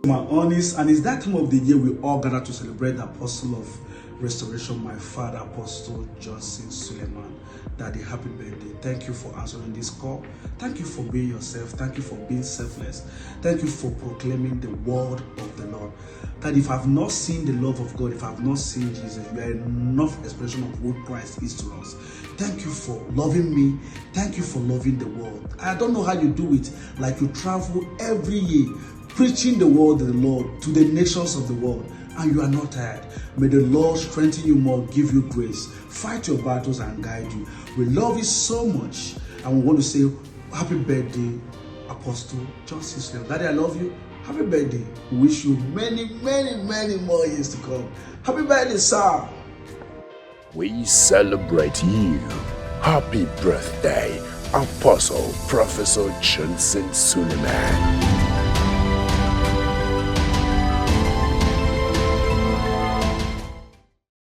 My honest, and it's that time of the year we all gather to celebrate the apostle of restoration, my father, Apostle Johnson Suleman. Daddy, happy birthday. Thank you for answering this call. Thank you for being yourself. Thank you for being selfless. Thank you for proclaiming the word of the Lord. That if I've not seen the love of God, if I've not seen Jesus, you are enough expression of who Christ is to us. Thank you for loving me. Thank you for loving the world. I don't know how you do it. Like you travel every year preaching the word of the Lord to the nations of the world, and you are not tired. May the Lord strengthen you more, give you grace, fight your battles and guide you. We love you so much, and we want to say happy birthday, Apostle Johnson Suleman. Daddy, I love you. Happy birthday. We wish you many, many, many more years to come. Happy birthday, sir. We celebrate you. Happy birthday, Apostle Professor Johnson Suleman.